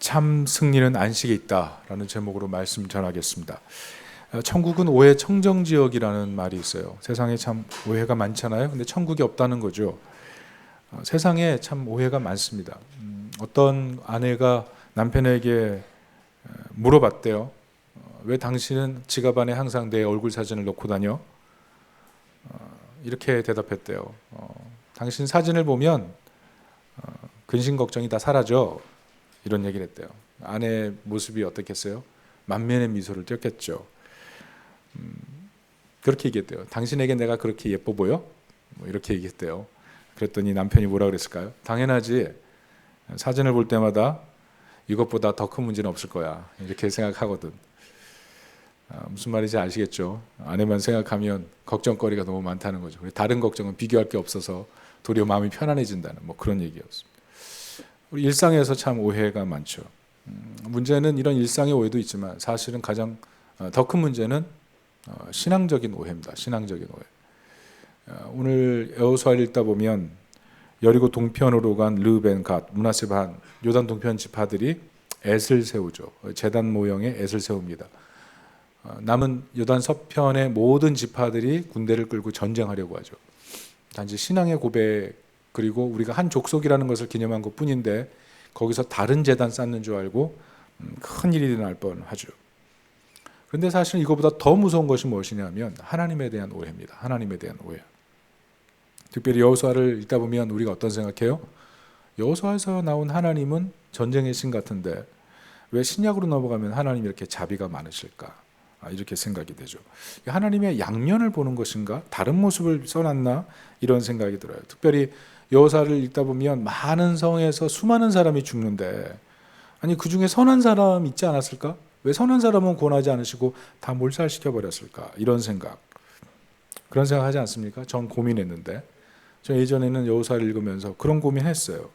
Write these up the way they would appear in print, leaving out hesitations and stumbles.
참 승리는 안식에 있다라는 제목으로 말씀 전하겠습니다. 천국은 오해 청정지역이라는 말이 있어요. 세상에 참 오해가 많잖아요. 근데 천국이 없다는 거죠. 세상에 참 오해가 많습니다. 어떤 아내가 남편에게 물어봤대요. 왜 당신은 지갑 안에 항상 내 얼굴 사진을 넣고 다녀? 이렇게 대답했대요. 당신 사진을 보면 근심 걱정이 다 사라져. 이런 얘기를 했대요. 아내의 모습이 어떻겠어요? 만면의 미소를 띄었겠죠. 그렇게 얘기했대요. 당신에게 내가 그렇게 예뻐 보여? 이렇게 얘기했대요. 그랬더니 남편이 뭐라 그랬을까요? 당연하지. 사진을 볼 때마다 이것보다 더 큰 문제는 없을 거야. 이렇게 생각하거든. 무슨 말인지 아시겠죠? 아내만 생각하면 걱정거리가 너무 많다는 거죠. 다른 걱정은 비교할 게 없어서 도리어 마음이 편안해진다는 그런 얘기였습니다. 우리 일상에서 참 오해가 많죠. 문제는 이런 일상의 오해도 있지만 사실은 가장 더 큰 문제는 신앙적인 오해입니다. 신앙적인 오해. 오늘 여호수아를 읽다 보면 여리고 동편으로 간 르벤, 갓, 므낫세 반, 요단 동편 지파들이 엣을 세우죠. 제단 모형의 엣을 세웁니다. 남은 요단 서편의 모든 지파들이 군대를 끌고 전쟁하려고 하죠. 단지 신앙의 고백 그리고 우리가 한 족속이라는 것을 기념한 것뿐인데 거기서 다른 제단 쌓는 줄 알고 큰 일이 날 뻔하죠. 그런데 사실 이거보다 더 무서운 것이 무엇이냐면 하나님에 대한 오해입니다. 하나님에 대한 오해. 특별히 여호수아를 읽다 보면 우리가 어떤 생각해요? 여호수아에서 나온 하나님은 전쟁의 신 같은데 왜 신약으로 넘어가면 하나님이 이렇게 자비가 많으실까? 이렇게 생각이 되죠. 하나님의 양면을 보는 것인가? 다른 모습을 써놨나? 이런 생각이 들어요. 특별히 여호수아를 읽다 보면 많은 성에서 수많은 사람이 죽는데 아니 그 중에 선한 사람 있지 않았을까? 왜 선한 사람은 구원하지 않으시고 다 몰살시켜 버렸을까? 이런 생각. 그런 생각 하지 않습니까? 전 고민했는데 저 예전에는 여호수아를 읽으면서 그런 고민했어요.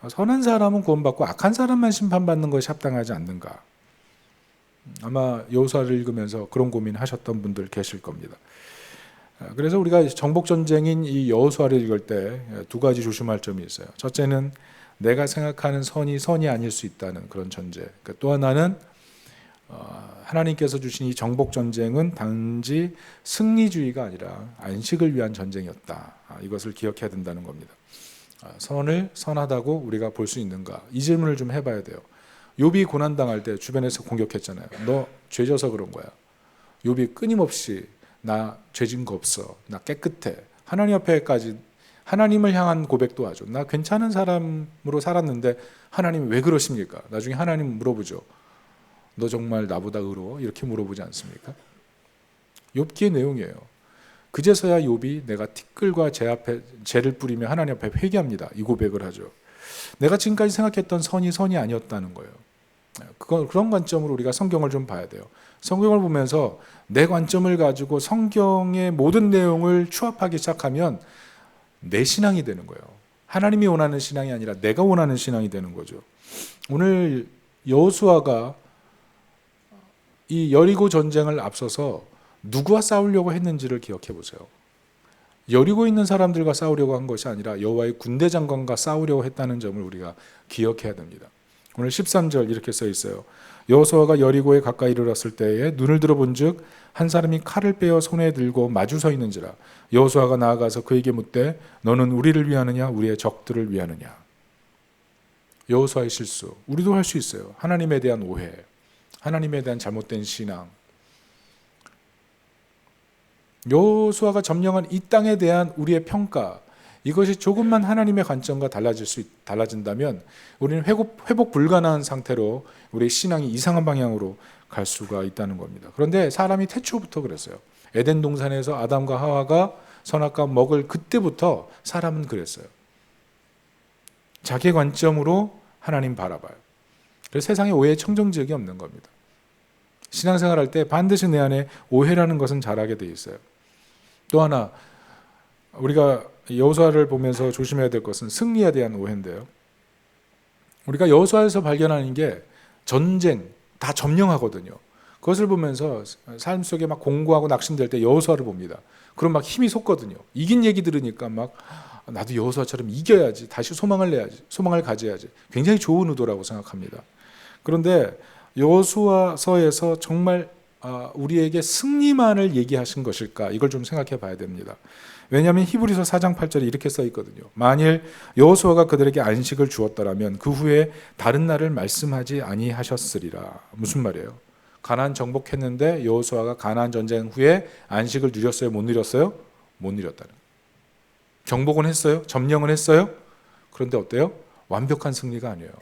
선한 사람은 구원받고 악한 사람만 심판받는 것이 합당하지 않는가? 아마 여호수아를 읽으면서 그런 고민하셨던 분들 계실 겁니다. 그래서 우리가 정복전쟁인 이 여호수아를 읽을 때 두 가지 조심할 점이 있어요. 첫째는 내가 생각하는 선이 아닐 수 있다는 그런 전제. 또 하나는 하나님께서 주신 이 정복전쟁은 단지 승리주의가 아니라 안식을 위한 전쟁이었다. 이것을 기억해야 된다는 겁니다. 선을 선하다고 우리가 볼 수 있는가? 이 질문을 좀 해봐야 돼요. 욥이 고난당할 때 주변에서 공격했잖아요. 너 죄져서 그런 거야. 욥이 끊임없이 나 죄진 거 없어. 나 깨끗해. 하나님 앞에까지 하나님을 향한 고백도 하죠. 나 괜찮은 사람으로 살았는데 하나님 왜 그러십니까? 나중에 하나님 물어보죠. 너 정말 나보다 의로워? 이렇게 물어보지 않습니까? 욥기의 내용이에요. 그제서야 욥이 내가 티끌과 죄를 뿌리며 하나님 앞에 회개합니다. 이 고백을 하죠. 내가 지금까지 생각했던 선이 아니었다는 거예요. 그런 관점으로 우리가 성경을 좀 봐야 돼요. 성경을 보면서 내 관점을 가지고 성경의 모든 내용을 추합하기 시작하면 내 신앙이 되는 거예요. 하나님이 원하는 신앙이 아니라 내가 원하는 신앙이 되는 거죠. 오늘 여호수아가 이 여리고 전쟁을 앞서서 누구와 싸우려고 했는지를 기억해 보세요. 여리고 있는 사람들과 싸우려고 한 것이 아니라 여호와의 군대 장관과 싸우려고 했다는 점을 우리가 기억해야 됩니다. 오늘 13절 이렇게 써 있어요. 여호수아가 여리고에 가까이 이르렀을 때에 눈을 들어본즉 한 사람이 칼을 빼어 손에 들고 마주 서 있는지라. 여호수아가 나아가서 그에게 묻되 너는 우리를 위하느냐 우리의 적들을 위하느냐. 여호수아의 실수 우리도 할 수 있어요. 하나님에 대한 오해, 하나님에 대한 잘못된 신앙. 여호수아가 점령한 이 땅에 대한 우리의 평가, 이것이 조금만 하나님의 관점과 달라진다면 우리는 회복 불가능한 상태로 우리의 신앙이 이상한 방향으로 갈 수가 있다는 겁니다. 그런데 사람이 태초부터 그랬어요. 에덴 동산에서 아담과 하와가 선악과 먹을 그때부터 사람은 그랬어요. 자기 관점으로 하나님 바라봐요. 그래서 세상에 오해의 청정지역이 없는 겁니다. 신앙생활할 때 반드시 내 안에 오해라는 것은 자라게 돼 있어요. 또 하나 우리가 여호수아를 보면서 조심해야 될 것은 승리에 대한 오해인데요. 우리가 여호수아에서 발견하는 게 전쟁 다 점령하거든요. 그것을 보면서 삶 속에 막 공고하고 낙심될 때 여호수아를 봅니다. 그럼 막 힘이 솟거든요. 이긴 얘기 들으니까 막 나도 여호수아처럼 이겨야지, 다시 소망을 내야지, 소망을 가져야지. 굉장히 좋은 의도라고 생각합니다. 그런데 여호수아서에서 정말 우리에게 승리만을 얘기하신 것일까? 이걸 좀 생각해 봐야 됩니다. 왜냐하면 히브리서 4장 8절에 이렇게 써 있거든요. 만일 여호수아가 그들에게 안식을 주었더라면 그 후에 다른 날을 말씀하지 아니하셨으리라. 무슨 말이에요? 가나안 정복했는데 여호수아가 가나안 전쟁 후에 안식을 누렸어요? 못 누렸어요? 못 누렸다는 거예요. 정복은 했어요? 점령은 했어요? 그런데 어때요? 완벽한 승리가 아니에요.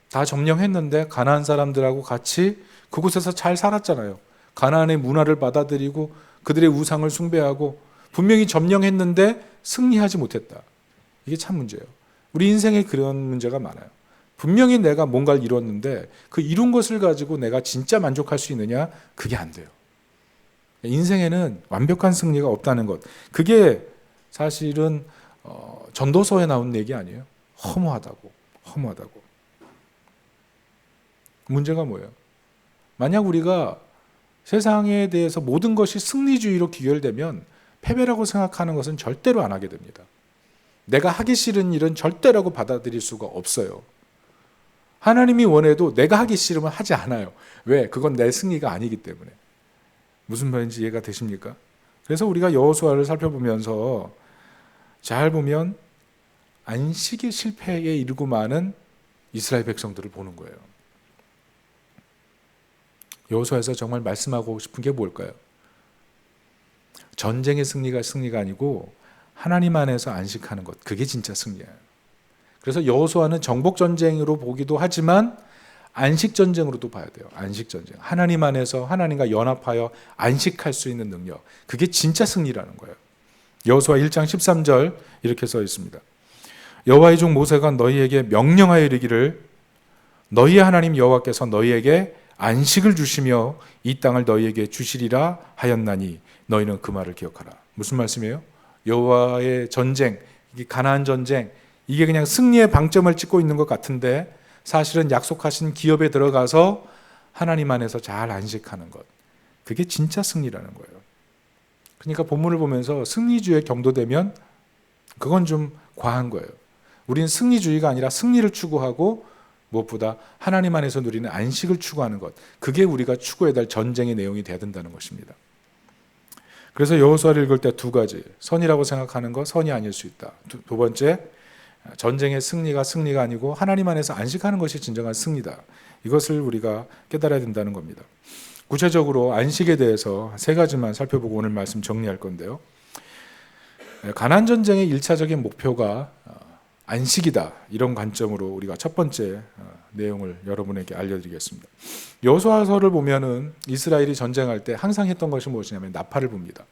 다 점령했는데 가나안 사람들하고 같이 그곳에서 잘 살았잖아요. 가나안의 문화를 받아들이고 그들의 우상을 숭배하고 분명히 점령했는데 승리하지 못했다. 이게 참 문제예요. 우리 인생에 그런 문제가 많아요. 분명히 내가 뭔가를 이뤘는데 그 이룬 것을 가지고 내가 진짜 만족할 수 있느냐? 그게 안 돼요. 인생에는 완벽한 승리가 없다는 것. 그게 사실은 전도서에 나온 얘기 아니에요. 허무하다고. 문제가 뭐예요? 만약 우리가 세상에 대해서 모든 것이 승리주의로 귀결되면 패배라고 생각하는 것은 절대로 안 하게 됩니다. 내가 하기 싫은 일은 절대라고 받아들일 수가 없어요. 하나님이 원해도 내가 하기 싫으면 하지 않아요. 왜? 그건 내 승리가 아니기 때문에. 무슨 말인지 이해가 되십니까? 그래서 우리가 여호수아를 살펴보면서 잘 보면 안식의 실패에 이르고 마는 이스라엘 백성들을 보는 거예요. 여호수아에서 정말 말씀하고 싶은 게 뭘까요? 전쟁의 승리가 아니고 하나님 안에서 안식하는 것, 그게 진짜 승리예요. 그래서 여호수아는 정복 전쟁으로 보기도 하지만 안식 전쟁으로도 봐야 돼요. 안식 전쟁. 하나님 안에서 하나님과 연합하여 안식할 수 있는 능력. 그게 진짜 승리라는 거예요. 여호수아 1장 13절 이렇게 써 있습니다. 여호와의 종 모세가 너희에게 명령하여 이르기를 너희의 하나님 여호와께서 너희에게 안식을 주시며 이 땅을 너희에게 주시리라 하였나니 너희는 그 말을 기억하라. 무슨 말씀이에요? 여호와의 전쟁, 가나안 전쟁, 이게 그냥 승리의 방점을 찍고 있는 것 같은데 사실은 약속하신 기업에 들어가서 하나님 안에서 잘 안식하는 것, 그게 진짜 승리라는 거예요. 그러니까 본문을 보면서 승리주의에 경도되면 그건 좀 과한 거예요. 우리는 승리주의가 아니라 승리를 추구하고 무엇보다 하나님 안에서 누리는 안식을 추구하는 것, 그게 우리가 추구해야 될 전쟁의 내용이 돼야 된다는 것입니다. 그래서 여호수아를 읽을 때 두 가지, 선이라고 생각하는 것, 선이 아닐 수 있다. 두 번째, 전쟁의 승리가 아니고 하나님 안에서 안식하는 것이 진정한 승리다. 이것을 우리가 깨달아야 된다는 겁니다. 구체적으로 안식에 대해서 세 가지만 살펴보고 오늘 말씀 정리할 건데요. 가나안 전쟁의 1차적인 목표가 안식이다. 이런 관점으로 우리가 첫 번째 내용을 여러분에게 알려드리겠습니다. 여호수아서를 보면은 이스라엘이 전쟁할 때 항상 했던 것이 무엇이냐면 나팔을 붑니다.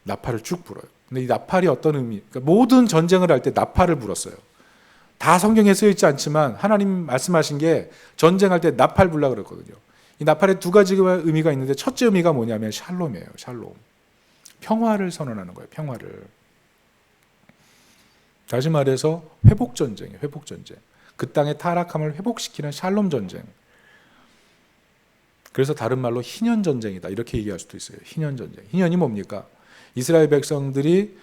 나팔을 쭉 불어요. 근데 이 나팔이 어떤 의미? 그러니까 모든 전쟁을 할 때 나팔을 불었어요. 다 성경에 쓰여 있지 않지만 하나님 말씀하신 게 전쟁할 때 나팔 불라 그랬거든요. 이 나팔에 두 가지 의미가 있는데 첫째 의미가 뭐냐면 샬롬이에요. 샬롬. 평화를 선언하는 거예요. 평화를. 다시 말해서 회복 전쟁이에요. 회복 전쟁. 그 땅의 타락함을 회복시키는 샬롬 전쟁. 그래서 다른 말로 희년 전쟁이다. 이렇게 얘기할 수도 있어요. 희년 전쟁. 희년이 뭡니까? 이스라엘 백성들이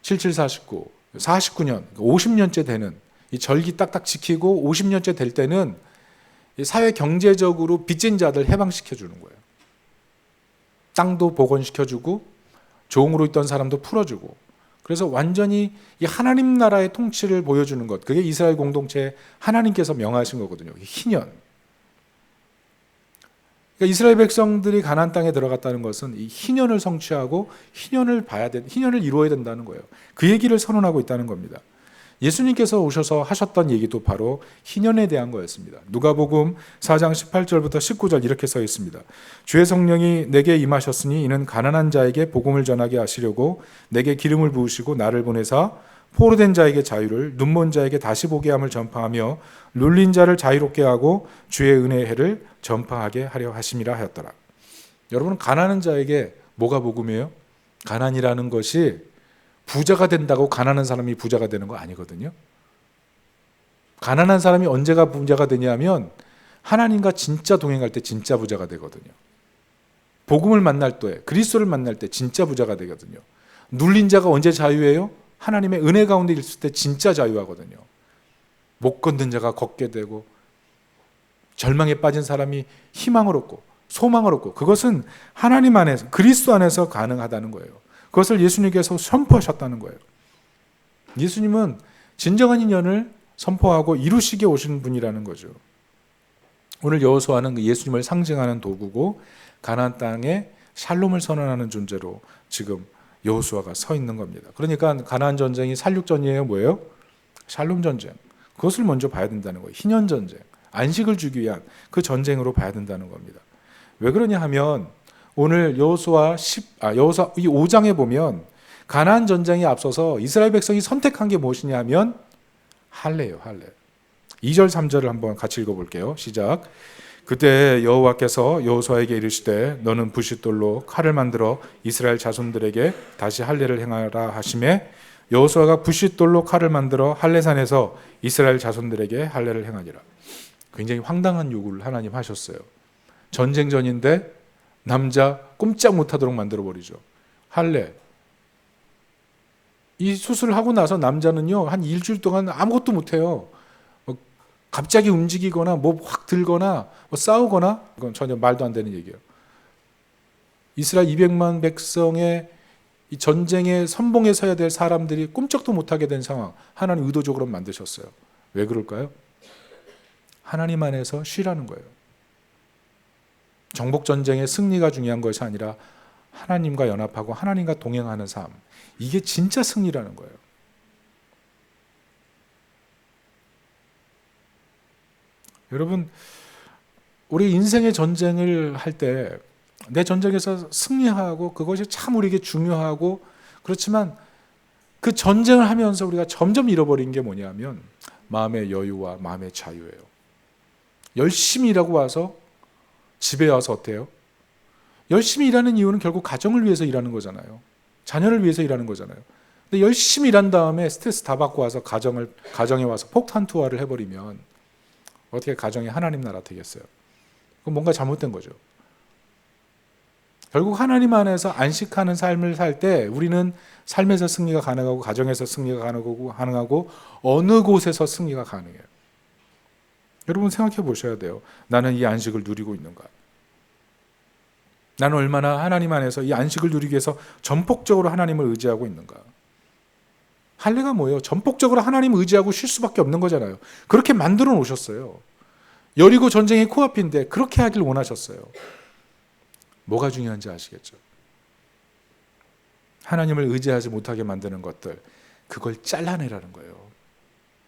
7749, 49년, 50년째 되는 이 절기 딱딱 지키고 50년째 될 때는 사회 경제적으로 빚진 자들 해방시켜주는 거예요. 땅도 복원시켜주고 종으로 있던 사람도 풀어주고, 그래서 완전히 이 하나님 나라의 통치를 보여주는 것, 그게 이스라엘 공동체에 하나님께서 명하신 거거든요. 희년. 그러니까 이스라엘 백성들이 가나안 땅에 들어갔다는 것은 이 희년을 성취하고 희년을 이루어야 된다는 거예요. 그 얘기를 선언하고 있다는 겁니다. 예수님께서 오셔서 하셨던 얘기도 바로 희년에 대한 거였습니다. 누가복음 4장 18절부터 19절 이렇게 써 있습니다. 주의 성령이 내게 임하셨으니 이는 가난한 자에게 복음을 전하게 하시려고 내게 기름을 부으시고 나를 보내사 포로된 자에게 자유를, 눈먼 자에게 다시 보게 함을 전파하며 눌린 자를 자유롭게 하고 주의 은혜의 해를 전파하게 하려 하심이라 하였더라. 여러분, 가난한 자에게 뭐가 복음이에요? 가난이라는 것이 부자가 된다고 가난한 사람이 부자가 되는 거 아니거든요. 가난한 사람이 언제가 부자가 되냐면 하나님과 진짜 동행할 때 진짜 부자가 되거든요. 복음을 만날 때, 그리스도를 만날 때 진짜 부자가 되거든요. 눌린 자가 언제 자유해요? 하나님의 은혜 가운데 있을 때 진짜 자유하거든요. 못 걷는 자가 걷게 되고 절망에 빠진 사람이 희망을 얻고 소망을 얻고, 그것은 하나님 안에서, 그리스도 안에서 가능하다는 거예요. 그것을 예수님께서 선포하셨다는 거예요. 예수님은 진정한 인연을 선포하고 이루시게 오신 분이라는 거죠. 오늘 여호수아는 그 예수님을 상징하는 도구고 가나안 땅에 샬롬을 선언하는 존재로 지금 여호수아가 서 있는 겁니다. 그러니까 가나안 전쟁이 살육전이에요, 뭐예요? 샬롬 전쟁. 그것을 먼저 봐야 된다는 거예요. 희년 전쟁, 안식을 주기 위한 그 전쟁으로 봐야 된다는 겁니다. 왜 그러냐 하면 오늘 여호수아 이 5장에 보면 가나안 전쟁에 앞서서 이스라엘 백성이 선택한 게 무엇이냐 하면 할례예요, 할례. 2절 3절을 한번 같이 읽어볼게요. 시작. 그때 여호와께서 여호수아에게 이르시되 너는 부싯돌로 칼을 만들어 이스라엘 자손들에게 다시 할례를 행하라 하시매 여호수아가 부싯돌로 칼을 만들어 할례산에서 이스라엘 자손들에게 할례를 행하니라. 굉장히 황당한 요구를 하나님 하셨어요. 전쟁 전인데 남자 꼼짝 못하도록 만들어버리죠. 할례. 이 수술을 하고 나서 남자는요 한 일주일 동안 아무것도 못해요. 갑자기 움직이거나 뭐 확 들거나 뭐 싸우거나, 그건 전혀 말도 안 되는 얘기예요. 이스라엘 200만 백성의 이 전쟁에 선봉에 서야 될 사람들이 꿈쩍도 못하게 된 상황, 하나님 의도적으로 만드셨어요. 왜 그럴까요? 하나님 안에서 쉬라는 거예요. 정복 전쟁의 승리가 중요한 것이 아니라 하나님과 연합하고 하나님과 동행하는 삶, 이게 진짜 승리라는 거예요. 여러분, 우리 인생의 전쟁을 할 때 내 전쟁에서 승리하고 그것이 참 우리에게 중요하고, 그렇지만 그 전쟁을 하면서 우리가 점점 잃어버린 게 뭐냐면 마음의 여유와 마음의 자유예요. 열심히 일하고 와서 집에 와서 어때요? 열심히 일하는 이유는 결국 가정을 위해서 일하는 거잖아요. 자녀를 위해서 일하는 거잖아요. 근데 열심히 일한 다음에 스트레스 다 받고 와서 가정에 와서 폭탄 투하를 해버리면 어떻게 가정이 하나님 나라 되겠어요? 그건 뭔가 잘못된 거죠. 결국 하나님 안에서 안식하는 삶을 살 때 우리는 삶에서 승리가 가능하고 가정에서 승리가 가능하고 어느 곳에서 승리가 가능해요. 여러분 생각해 보셔야 돼요. 나는 이 안식을 누리고 있는가? 나는 얼마나 하나님 안에서 이 안식을 누리기 위해서 전폭적으로 하나님을 의지하고 있는가? 할례가 뭐예요? 전폭적으로 하나님을 의지하고 쉴 수밖에 없는 거잖아요. 그렇게 만들어 놓으셨어요. 여리고 전쟁의 코앞인데 그렇게 하길 원하셨어요. 뭐가 중요한지 아시겠죠? 하나님을 의지하지 못하게 만드는 것들, 그걸 잘라내라는 거예요.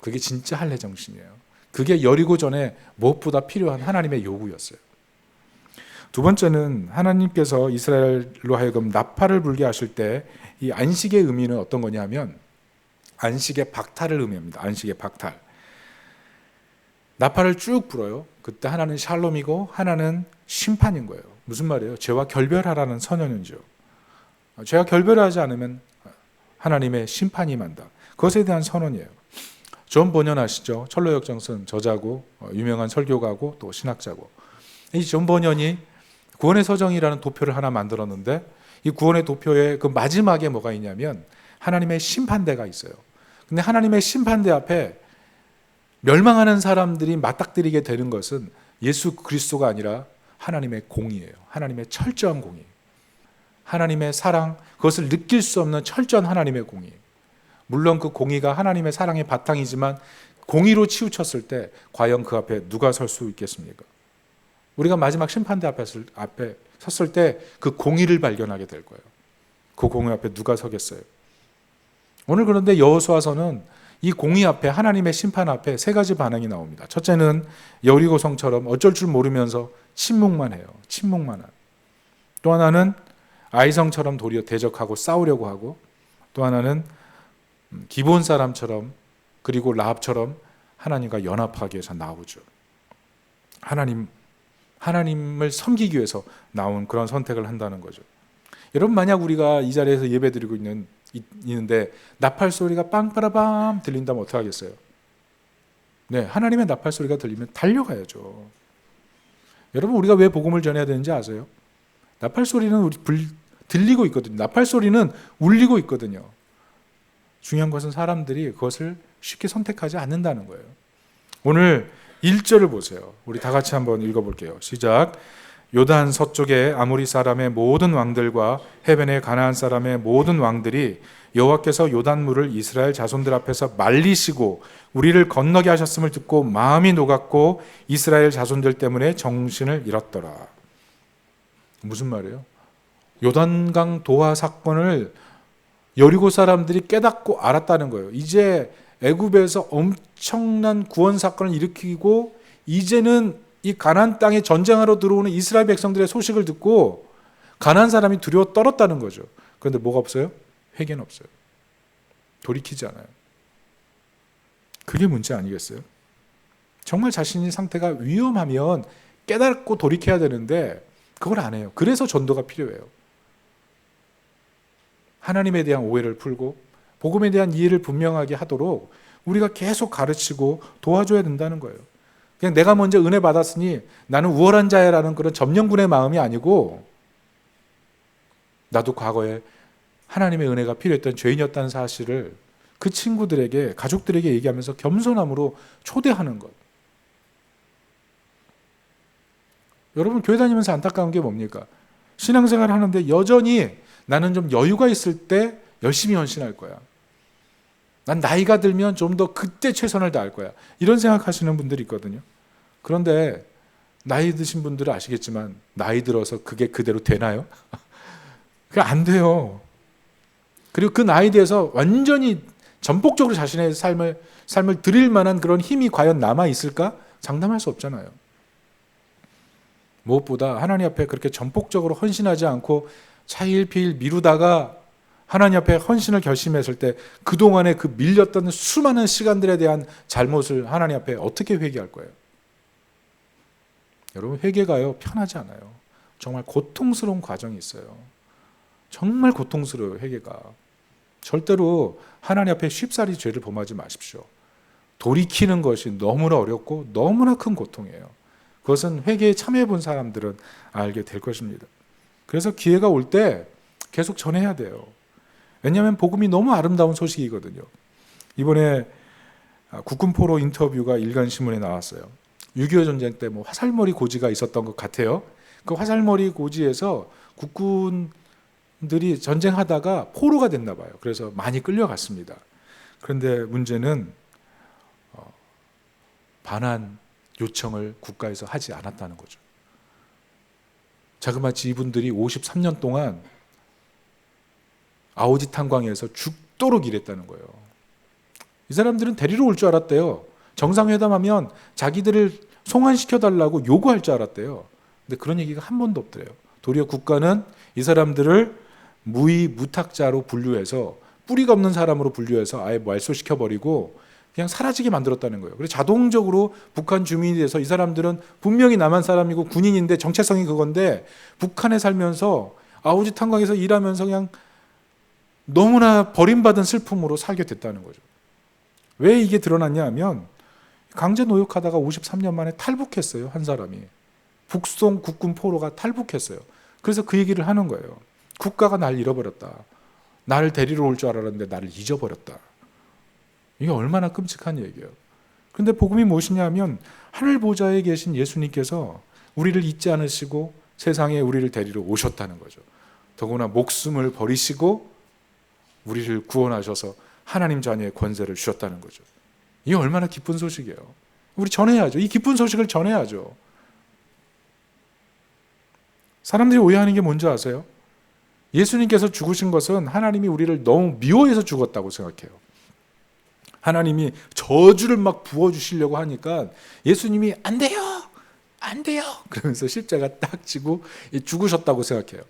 그게 진짜 할례 정신이에요. 그게 여리고 전에 무엇보다 필요한 하나님의 요구였어요. 두 번째는 하나님께서 이스라엘로 하여금 나팔을 불게 하실 때 이 안식의 의미는 어떤 거냐면 안식의 박탈을 의미합니다. 안식의 박탈. 나팔을 쭉 불어요. 그때 하나는 샬롬이고 하나는 심판인 거예요. 무슨 말이에요? 죄와 결별하라는 선언이죠. 죄와 결별하지 않으면 하나님의 심판이 임한다. 그것에 대한 선언이에요. 존 버년 아시죠? 철로역정선 저자고 유명한 설교가고 또 신학자고. 이 존 버년이 구원의 서정이라는 도표를 하나 만들었는데 이 구원의 도표의 그 마지막에 뭐가 있냐면 하나님의 심판대가 있어요. 근데 하나님의 심판대 앞에 멸망하는 사람들이 맞닥뜨리게 되는 것은 예수 그리스도가 아니라 하나님의 공의예요. 하나님의 철저한 공의. 하나님의 사랑, 그것을 느낄 수 없는 철저한 하나님의 공의. 물론 그 공의가 하나님의 사랑의 바탕이지만 공의로 치우쳤을 때 과연 그 앞에 누가 설 수 있겠습니까? 우리가 마지막 심판대 앞에 섰을 때 그 공의를 발견하게 될 거예요. 그 공의 앞에 누가 서겠어요? 오늘 그런데 여호수아서는 이 공의 앞에, 하나님의 심판 앞에 세 가지 반응이 나옵니다. 첫째는 여리고성처럼 어쩔 줄 모르면서 침묵만 해요. 침묵만 하고. 또 하나는 아이성처럼 도리어 대적하고 싸우려고 하고, 또 하나는 기본 사람처럼 그리고 라합처럼 하나님과 연합하기 위해서 나오죠. 하나님을 섬기기 위해서 나온 그런 선택을 한다는 거죠. 여러분, 만약 우리가 이 자리에서 예배드리고 있는데 나팔 소리가 빵빠라밤 들린다면 어떻게 하겠어요? 네, 하나님의 나팔 소리가 들리면 달려가야죠. 여러분, 우리가 왜 복음을 전해야 되는지 아세요? 나팔 소리는 들리고 있거든요. 나팔 소리는 울리고 있거든요. 중요한 것은 사람들이 그것을 쉽게 선택하지 않는다는 거예요. 오늘 1절을 보세요. 우리 다 같이 한번 읽어볼게요. 시작. 요단 서쪽의 아모리 사람의 모든 왕들과 해변의 가나안 사람의 모든 왕들이 여호와께서 요단물을 이스라엘 자손들 앞에서 말리시고 우리를 건너게 하셨음을 듣고 마음이 녹았고 이스라엘 자손들 때문에 정신을 잃었더라. 무슨 말이에요? 요단강 도하 사건을 여리고 사람들이 깨닫고 알았다는 거예요. 이제 애굽에서 엄청난 구원 사건을 일으키고 이제는 이 가나안 땅에 전쟁하러 들어오는 이스라엘 백성들의 소식을 듣고 가나안 사람이 두려워 떨었다는 거죠. 그런데 뭐가 없어요? 회개는 없어요. 돌이키지 않아요. 그게 문제 아니겠어요? 정말 자신의 상태가 위험하면 깨닫고 돌이켜야 되는데 그걸 안 해요. 그래서 전도가 필요해요. 하나님에 대한 오해를 풀고 복음에 대한 이해를 분명하게 하도록 우리가 계속 가르치고 도와줘야 된다는 거예요. 그냥 내가 먼저 은혜 받았으니 나는 우월한 자야라는 그런 점령군의 마음이 아니고 나도 과거에 하나님의 은혜가 필요했던 죄인이었다는 사실을 그 친구들에게, 가족들에게 얘기하면서 겸손함으로 초대하는 것. 여러분 교회 다니면서 안타까운 게 뭡니까? 신앙생활 하는데 여전히 나는 좀 여유가 있을 때 열심히 헌신할 거야. 난 나이가 들면 좀 더 그때 최선을 다할 거야. 이런 생각하시는 분들이 있거든요. 그런데 나이 드신 분들은 아시겠지만 나이 들어서 그게 그대로 되나요? 그게 안 돼요. 그리고 그 나이 대해서 완전히 전폭적으로 자신의 삶을 드릴 만한 그런 힘이 과연 남아 있을까? 장담할 수 없잖아요. 무엇보다 하나님 앞에 그렇게 전폭적으로 헌신하지 않고 차일피일 미루다가 하나님 앞에 헌신을 결심했을 때 그동안에 그 밀렸던 수많은 시간들에 대한 잘못을 하나님 앞에 어떻게 회개할 거예요? 여러분 회개가요 편하지 않아요. 정말 고통스러운 과정이 있어요. 정말 고통스러워요 회개가. 절대로 하나님 앞에 쉽사리 죄를 범하지 마십시오. 돌이키는 것이 너무나 어렵고 너무나 큰 고통이에요. 그것은 회개에 참여해 본 사람들은 알게 될 것입니다. 그래서 기회가 올 때 계속 전해야 돼요. 왜냐하면 복음이 너무 아름다운 소식이거든요. 이번에 국군포로 인터뷰가 일간신문에 나왔어요. 6.25 전쟁 때 뭐 화살머리 고지가 있었던 것 같아요. 그 화살머리 고지에서 국군들이 전쟁하다가 포로가 됐나 봐요. 그래서 많이 끌려갔습니다. 그런데 문제는 반환 요청을 국가에서 하지 않았다는 거죠. 자그마치 이분들이 53년 동안 아오지 탄광에서 죽도록 일했다는 거예요. 이 사람들은 데리러 올 줄 알았대요. 정상회담하면 자기들을 송환시켜달라고 요구할 줄 알았대요. 근데 그런 얘기가 한 번도 없더래요. 도리어 국가는 이 사람들을 무위 무탁자로 분류해서 뿌리가 없는 사람으로 분류해서 아예 말소시켜버리고 그냥 사라지게 만들었다는 거예요. 그래서 자동적으로 북한 주민이 돼서 이 사람들은 분명히 남한 사람이고 군인인데 정체성이 그건데 북한에 살면서 아오지 탄광에서 일하면서 그냥 너무나 버림받은 슬픔으로 살게 됐다는 거죠. 왜 이게 드러났냐 하면 강제 노역하다가 53년 만에 탈북했어요. 한 사람이. 북송 국군 포로가 탈북했어요. 그래서 그 얘기를 하는 거예요. 국가가 날 잃어버렸다. 나를 데리러 올 줄 알았는데 나를 잊어버렸다. 이게 얼마나 끔찍한 얘기예요. 그런데 복음이 무엇이냐 하면 하늘 보좌에 계신 예수님께서 우리를 잊지 않으시고 세상에 우리를 데리러 오셨다는 거죠. 더구나 목숨을 버리시고 우리를 구원하셔서 하나님 자녀의 권세를 주셨다는 거죠. 이게 얼마나 기쁜 소식이에요. 우리 전해야죠. 이 기쁜 소식을 전해야죠. 사람들이 오해하는 게 뭔지 아세요? 예수님께서 죽으신 것은 하나님이 우리를 너무 미워해서 죽었다고 생각해요. 하나님이 저주를 막 부어주시려고 하니까 예수님이 안 돼요! 안 돼요! 그러면서 십자가 딱 지고 죽으셨다고 생각해요.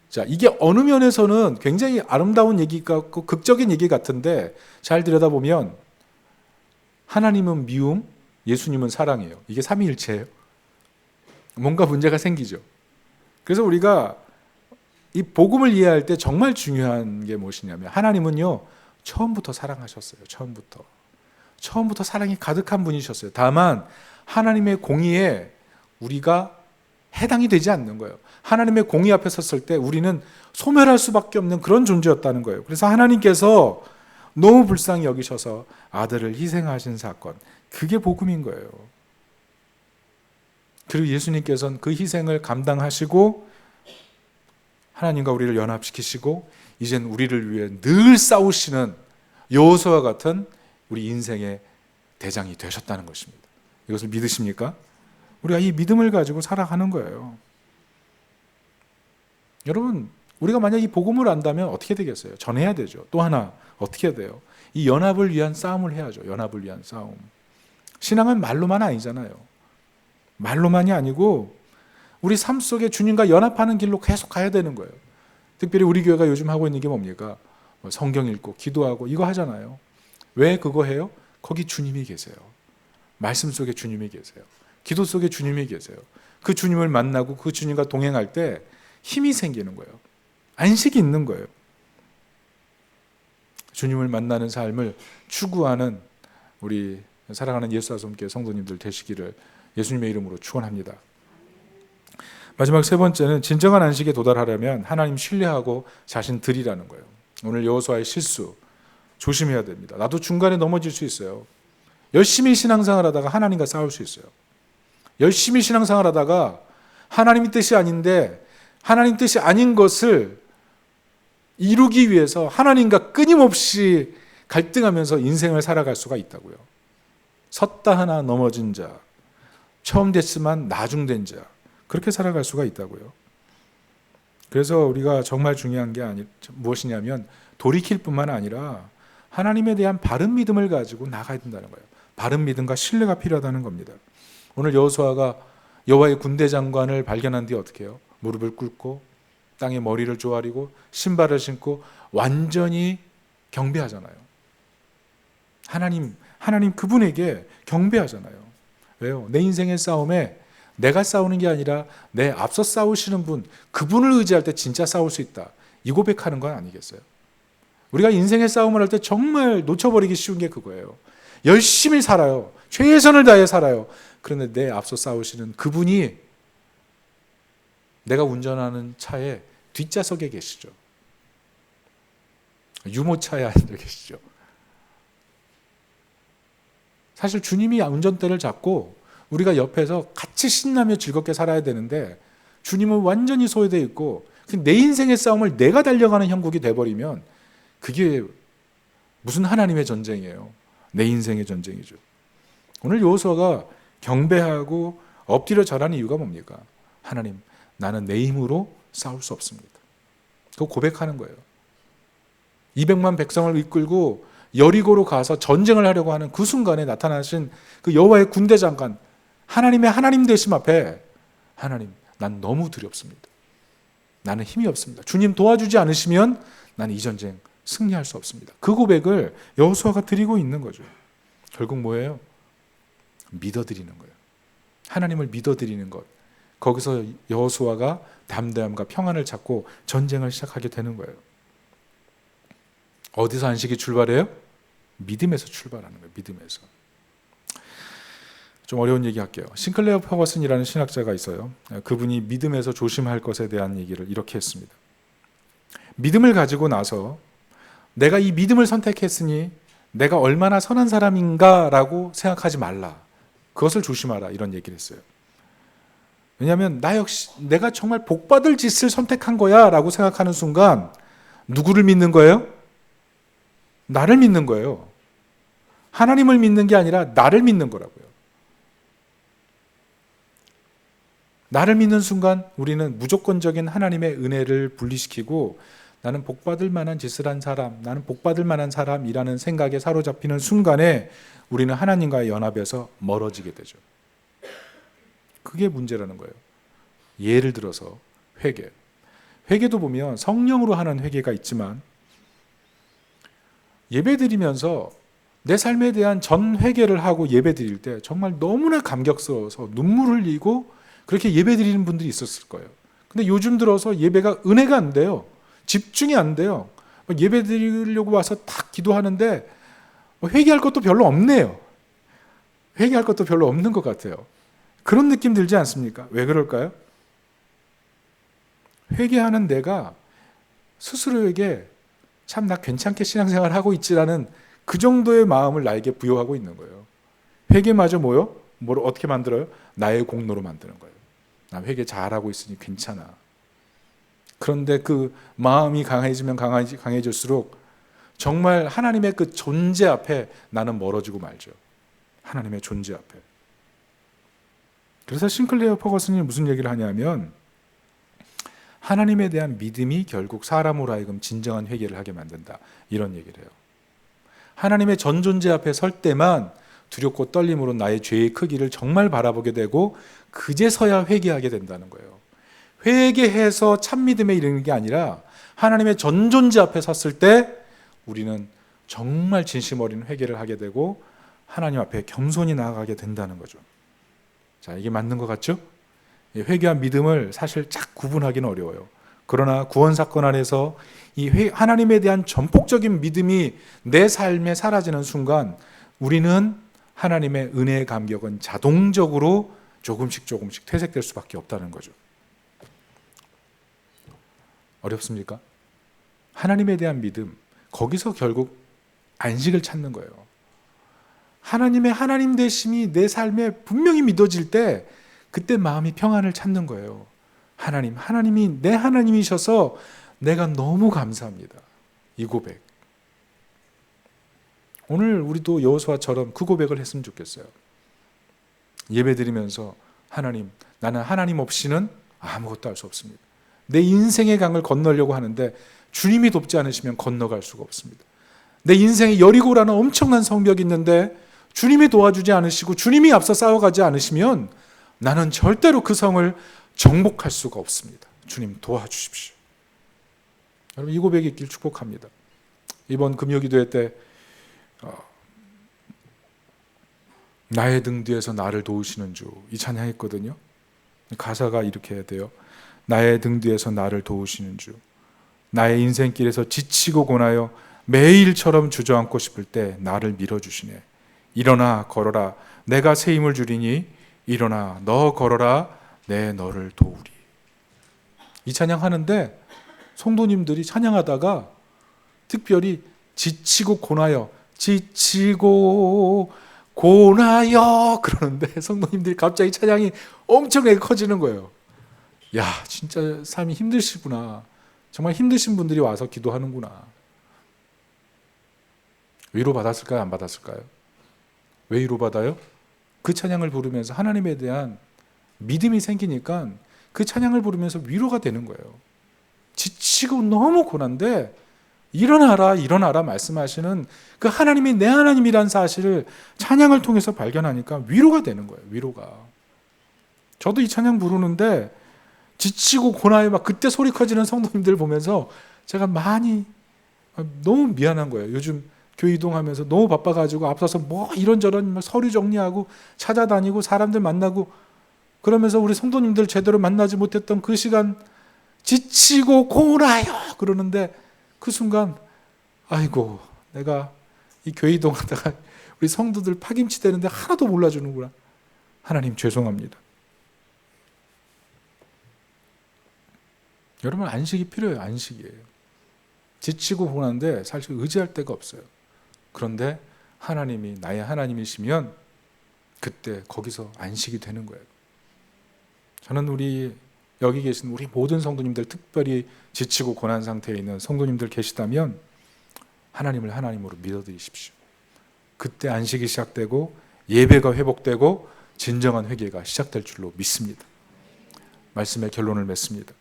자, 이게 어느 면에서는 굉장히 아름다운 얘기 같고 극적인 얘기 같은데 잘 들여다보면 하나님은 미움, 예수님은 사랑이에요. 이게 삼위일체예요. 뭔가 문제가 생기죠. 그래서 우리가 이 복음을 이해할 때 정말 중요한 게 무엇이냐면 하나님은요 처음부터 사랑하셨어요. 처음부터 사랑이 가득한 분이셨어요. 다만 하나님의 공의에 우리가 해당이 되지 않는 거예요. 하나님의 공의 앞에 섰을 때 우리는 소멸할 수밖에 없는 그런 존재였다는 거예요. 그래서 하나님께서 너무 불쌍히 여기셔서 아들을 희생하신 사건, 그게 복음인 거예요. 그리고 예수님께서는 그 희생을 감당하시고 하나님과 우리를 연합시키시고 이젠 우리를 위해 늘 싸우시는 여호수아와 같은 우리 인생의 대장이 되셨다는 것입니다. 이것을 믿으십니까? 우리가 이 믿음을 가지고 살아가는 거예요. 여러분, 우리가 만약 이 복음을 안다면 어떻게 되겠어요? 전해야 되죠. 또 하나 어떻게 해야 돼요? 이 연합을 위한 싸움을 해야죠. 연합을 위한 싸움. 신앙은 말로만 아니잖아요. 말로만이 아니고 우리 삶 속에 주님과 연합하는 길로 계속 가야 되는 거예요. 특별히 우리 교회가 요즘 하고 있는 게 뭡니까? 성경 읽고 기도하고 이거 하잖아요. 왜 그거 해요? 거기 주님이 계세요. 말씀 속에 주님이 계세요. 기도 속에 주님이 계세요. 그 주님을 만나고 그 주님과 동행할 때 힘이 생기는 거예요. 안식이 있는 거예요. 주님을 만나는 삶을 추구하는 우리 사랑하는 예수아솜교회 성도님들 되시기를 예수님의 이름으로 축원합니다. 마지막 세 번째는 진정한 안식에 도달하려면 하나님 신뢰하고 자신 드리라는 거예요. 오늘 여호수아의 실수 조심해야 됩니다. 나도 중간에 넘어질 수 있어요. 열심히 신앙생활 하다가 하나님과 싸울 수 있어요. 열심히 신앙생활 하다가 하나님의 뜻이 아닌데 하나님 뜻이 아닌 것을 이루기 위해서 하나님과 끊임없이 갈등하면서 인생을 살아갈 수가 있다고요. 섰다 하나 넘어진 자, 처음 됐지만 나중된 자, 그렇게 살아갈 수가 있다고요. 그래서 우리가 정말 중요한 게 무엇이냐면 돌이킬 뿐만 아니라 하나님에 대한 바른 믿음을 가지고 나가야 된다는 거예요. 바른 믿음과 신뢰가 필요하다는 겁니다. 오늘 여호수아가 여호와의 군대 장관을 발견한 뒤에 어떻게 해요? 무릎을 꿇고 땅에 머리를 조아리고 신발을 신고 완전히 경배하잖아요. 하나님 그분에게 경배하잖아요. 왜요? 내 인생의 싸움에 내가 싸우는 게 아니라 내 앞서 싸우시는 분, 그분을 의지할 때 진짜 싸울 수 있다. 이 고백하는 건 아니겠어요? 우리가 인생의 싸움을 할 때 정말 놓쳐버리기 쉬운 게 그거예요. 열심히 살아요. 최선을 다해 살아요. 그런데 내 앞서 싸우시는 그분이 내가 운전하는 차의 뒷좌석에 계시죠. 유모차에 앉아 계시죠. 사실 주님이 운전대를 잡고 우리가 옆에서 같이 신나며 즐겁게 살아야 되는데 주님은 완전히 소외되어 있고 내 인생의 싸움을 내가 달려가는 형국이 돼버리면 그게 무슨 하나님의 전쟁이에요. 내 인생의 전쟁이죠. 오늘 여호수아가 경배하고 엎드려 절하는 이유가 뭡니까? 하나님, 나는 내 힘으로 싸울 수 없습니다. 그거 고백하는 거예요. 200만 백성을 이끌고 여리고로 가서 전쟁을 하려고 하는 그 순간에 나타나신 그 여호와의 군대 장관, 하나님의 하나님 되심 앞에 하나님, 난 너무 두렵습니다. 나는 힘이 없습니다. 주님 도와주지 않으시면 나는 이 전쟁 승리할 수 없습니다. 그 고백을 여호수아가 드리고 있는 거죠. 결국 뭐예요? 믿어드리는 거예요. 하나님을 믿어드리는 것. 거기서 여호수아가 담대함과 평안을 찾고 전쟁을 시작하게 되는 거예요. 어디서 안식이 출발해요? 믿음에서 출발하는 거예요. 믿음에서. 좀 어려운 얘기 할게요. 싱클레어 퍼거슨이라는 신학자가 있어요. 그분이 믿음에서 조심할 것에 대한 얘기를 이렇게 했습니다. 믿음을 가지고 나서 내가 이 믿음을 선택했으니 내가 얼마나 선한 사람인가라고 생각하지 말라. 그것을 조심하라. 이런 얘기를 했어요. 왜냐하면 나 역시 내가 정말 복받을 짓을 선택한 거야 라고 생각하는 순간 누구를 믿는 거예요? 나를 믿는 거예요. 하나님을 믿는 게 아니라 나를 믿는 거라고요. 나를 믿는 순간 우리는 무조건적인 하나님의 은혜를 분리시키고 나는 복받을 만한 짓을 한 사람, 나는 복받을 만한 사람이라는 생각에 사로잡히는 순간에 우리는 하나님과의 연합에서 멀어지게 되죠. 그게 문제라는 거예요. 예를 들어서 회개. 회개도 보면 성령으로 하는 회개가 있지만 예배드리면서 내 삶에 대한 전 회개를 하고 예배드릴 때 정말 너무나 감격스러워서 눈물 흘리고 그렇게 예배드리는 분들이 있었을 거예요. 근데 요즘 들어서 예배가 은혜가 안 돼요. 집중이 안 돼요. 예배드리려고 와서 딱 기도하는데 회개할 것도 별로 없네요. 회개할 것도 별로 없는 것 같아요. 그런 느낌 들지 않습니까? 왜 그럴까요? 회개하는 내가 스스로에게 참 나 괜찮게 신앙생활 하고 있지라는 그 정도의 마음을 나에게 부여하고 있는 거예요. 회개마저 뭐요? 뭘 어떻게 만들어요? 나의 공로로 만드는 거예요. 나 회개 잘하고 있으니 괜찮아. 그런데 그 마음이 강해지면 강해질수록 정말 하나님의 그 존재 앞에 나는 멀어지고 말죠. 하나님의 존재 앞에. 그래서 싱클레어 퍼거슨이 무슨 얘기를 하냐면 하나님에 대한 믿음이 결국 사람으로 하여금 진정한 회개를 하게 만든다. 이런 얘기를 해요. 하나님의 전 존재 앞에 설 때만 두렵고 떨림으로 나의 죄의 크기를 정말 바라보게 되고 그제서야 회개하게 된다는 거예요. 회개해서 참 믿음에 이르는 게 아니라 하나님의 전 존재 앞에 섰을 때 우리는 정말 진심 어린 회개를 하게 되고 하나님 앞에 겸손히 나아가게 된다는 거죠. 자, 이게 맞는 것 같죠? 회개와 믿음을 사실 쫙 구분하기는 어려워요. 그러나 구원 사건 안에서 이 하나님에 대한 전폭적인 믿음이 내 삶에 사라지는 순간 우리는 하나님의 은혜의 감격은 자동적으로 조금씩 퇴색될 수밖에 없다는 거죠. 어렵습니까? 하나님에 대한 믿음, 거기서 결국 안식을 찾는 거예요. 하나님의 하나님 되심이 내 삶에 분명히 믿어질 때 그때 마음이 평안을 찾는 거예요. 하나님이 내 하나님이셔서 내가 너무 감사합니다. 이 고백. 오늘 우리도 여호수아처럼 그 고백을 했으면 좋겠어요. 예배드리면서 하나님, 나는 하나님 없이는 아무것도 할 수 없습니다. 내 인생의 강을 건너려고 하는데 주님이 돕지 않으시면 건너갈 수가 없습니다. 내 인생에 여리고라는 엄청난 성벽이 있는데 주님이 도와주지 않으시고 주님이 앞서 싸워가지 않으시면 나는 절대로 그 성을 정복할 수가 없습니다. 주님 도와주십시오. 여러분 이 고백이 있길 축복합니다. 이번 금요기도회 때 나의 등 뒤에서 나를 도우시는 주 이 찬양했거든요. 가사가 이렇게 해야 돼요. 나의 등 뒤에서 나를 도우시는 주, 나의 인생길에서 지치고 고나여 매일처럼 주저앉고 싶을 때 나를 밀어주시네. 일어나 걸어라 내가 새 힘을 주리니 일어나 너 걸어라 내 너를 도우리. 이 찬양하는데 성도님들이 찬양하다가 특별히 지치고 고나여 그러는데 성도님들이 갑자기 찬양이 엄청나게 커지는 거예요. 야, 진짜 삶이 힘드시구나. 정말 힘드신 분들이 와서 기도하는구나. 위로 받았을까요? 안 받았을까요? 왜 위로 받아요? 그 찬양을 부르면서 하나님에 대한 믿음이 생기니까 그 찬양을 부르면서 위로가 되는 거예요. 지치고 너무 고난데 일어나라 말씀하시는 그 하나님이 내 하나님이란 사실을 찬양을 통해서 발견하니까 위로가 되는 거예요. 위로가. 저도 이 찬양 부르는데 지치고 고나요 막 그때 소리 커지는 성도님들 보면서 제가 많이 너무 미안한 거예요. 요즘 교회 이동하면서 너무 바빠가지고 앞서서 뭐 이런저런 막 서류 정리하고 찾아다니고 사람들 만나고 그러면서 우리 성도님들 제대로 만나지 못했던 그 시간 지치고 고나요 그러는데 그 순간 아이고 내가 이 교회 이동하다가 우리 성도들 파김치 되는데 하나도 몰라주는구나. 하나님 죄송합니다. 여러분 안식이 필요해요. 안식이에요. 지치고 고난데 사실 의지할 데가 없어요. 그런데 하나님이 나의 하나님이시면 그때 거기서 안식이 되는 거예요. 저는 우리 여기 계신 우리 모든 성도님들 특별히 지치고 고난 상태에 있는 성도님들 계시다면 하나님을 하나님으로 믿어드리십시오. 그때 안식이 시작되고 예배가 회복되고 진정한 회개가 시작될 줄로 믿습니다. 말씀의 결론을 맺습니다.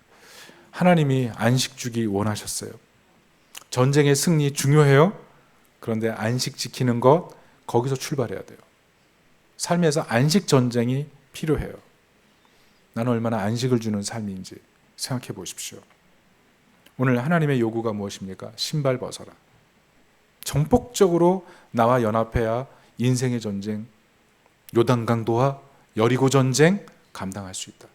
하나님이 안식 주기 원하셨어요. 전쟁의 승리 중요해요. 그런데 안식 지키는 것 거기서 출발해야 돼요. 삶에서 안식 전쟁이 필요해요. 나는 얼마나 안식을 주는 삶인지 생각해 보십시오. 오늘 하나님의 요구가 무엇입니까? 신발 벗어라. 정폭적으로 나와 연합해야 인생의 전쟁, 요단강도와 여리고 전쟁 감당할 수 있다.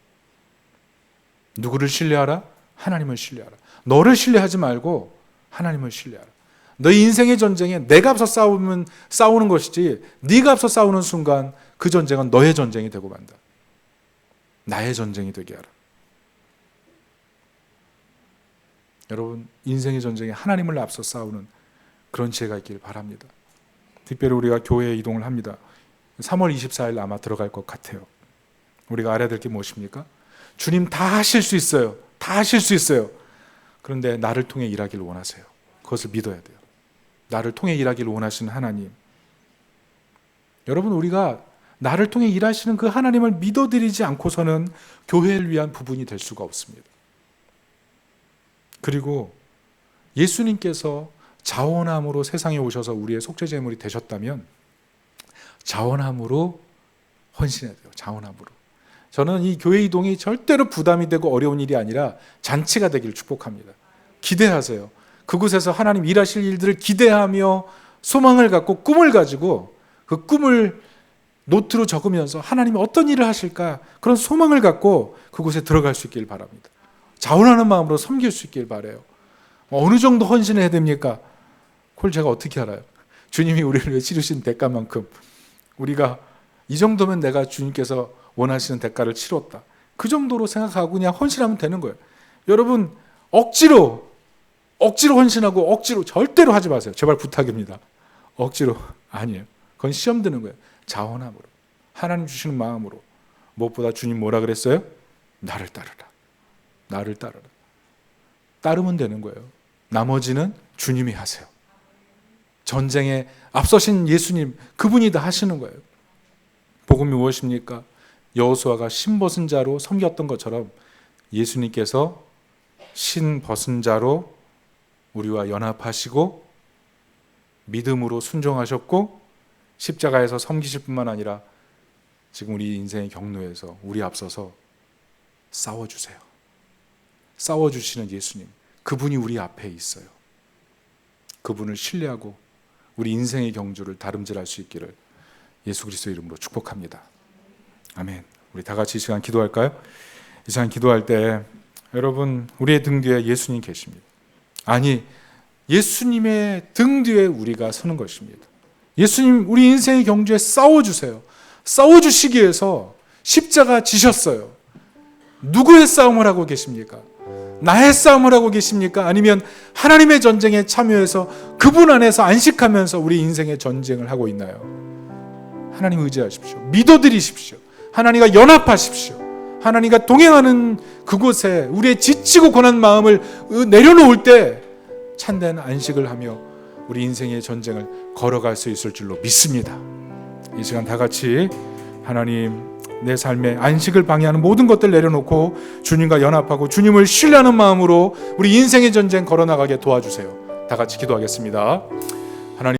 누구를 신뢰하라? 하나님을 신뢰하라. 너를 신뢰하지 말고 하나님을 신뢰하라. 너의 인생의 전쟁에 내가 앞서 싸우는 것이지 네가 앞서 싸우는 순간 그 전쟁은 너의 전쟁이 되고 만다. 나의 전쟁이 되게 하라. 여러분, 인생의 전쟁에 하나님을 앞서 싸우는 그런 지혜가 있길 바랍니다. 특별히 우리가 교회에 이동을 합니다. 3월 24일 아마 들어갈 것 같아요. 우리가 알아야 될 게 무엇입니까? 주님 다 하실 수 있어요. 다 하실 수 있어요. 그런데 나를 통해 일하기를 원하세요. 그것을 믿어야 돼요. 나를 통해 일하기를 원하시는 하나님. 여러분, 우리가 나를 통해 일하시는 그 하나님을 믿어드리지 않고서는 교회를 위한 부분이 될 수가 없습니다. 그리고 예수님께서 자원함으로 세상에 오셔서 우리의 속죄제물이 되셨다면 자원함으로 헌신해야 돼요. 자원함으로. 저는 이 교회 이동이 절대로 부담이 되고 어려운 일이 아니라 잔치가 되기를 축복합니다. 기대하세요. 그곳에서 하나님 일하실 일들을 기대하며 소망을 갖고 꿈을 가지고 그 꿈을 노트로 적으면서 하나님이 어떤 일을 하실까 그런 소망을 갖고 그곳에 들어갈 수 있길 바랍니다. 자원하는 마음으로 섬길 수 있길 바라요. 어느 정도 헌신을 해야 됩니까? 그걸 제가 어떻게 알아요? 주님이 우리를 위해 치르신 대가만큼 우리가 이 정도면 내가 주님께서 원하시는 대가를 치렀다. 그 정도로 생각하고 그냥 헌신하면 되는 거예요. 여러분, 억지로 헌신하고 억지로 절대로 하지 마세요. 제발 부탁입니다. 억지로 아니에요. 그건 시험 드는 거예요. 자원함으로, 하나님 주시는 마음으로. 무엇보다 주님 뭐라 그랬어요? 나를 따르라. 나를 따르라. 따르면 되는 거예요. 나머지는 주님이 하세요. 전쟁에 앞서신 예수님, 그분이 다 하시는 거예요. 복음이 무엇입니까? 여호수아가 신 벗은 자로 섬겼던 것처럼 예수님께서 신 벗은 자로 우리와 연합하시고 믿음으로 순종하셨고 십자가에서 섬기실 뿐만 아니라 지금 우리 인생의 경로에서 우리 앞서서 싸워주세요. 싸워주시는 예수님, 그분이 우리 앞에 있어요. 그분을 신뢰하고 우리 인생의 경주를 다름질할 수 있기를 예수 그리스도의 이름으로 축복합니다. 아멘. 우리 다 같이 이 시간 기도할까요? 이 시간 기도할 때 여러분, 우리의 등 뒤에 예수님 계십니다. 아니, 예수님의 등 뒤에 우리가 서는 것입니다. 예수님, 우리 인생의 경주에 싸워주세요. 싸워주시기 위해서 십자가 지셨어요. 누구의 싸움을 하고 계십니까? 나의 싸움을 하고 계십니까? 아니면 하나님의 전쟁에 참여해서 그분 안에서 안식하면서 우리 인생의 전쟁을 하고 있나요? 하나님 의지하십시오. 믿어드리십시오. 하나님과 연합하십시오. 하나님과 동행하는 그곳에 우리의 지치고 고난 마음을 내려놓을 때 참된 안식을 하며 우리 인생의 전쟁을 걸어갈 수 있을 줄로 믿습니다. 이 시간 다 같이 하나님, 내 삶에 안식을 방해하는 모든 것들 내려놓고 주님과 연합하고 주님을 신뢰하는 마음으로 우리 인생의 전쟁 걸어나가게 도와주세요. 다 같이 기도하겠습니다.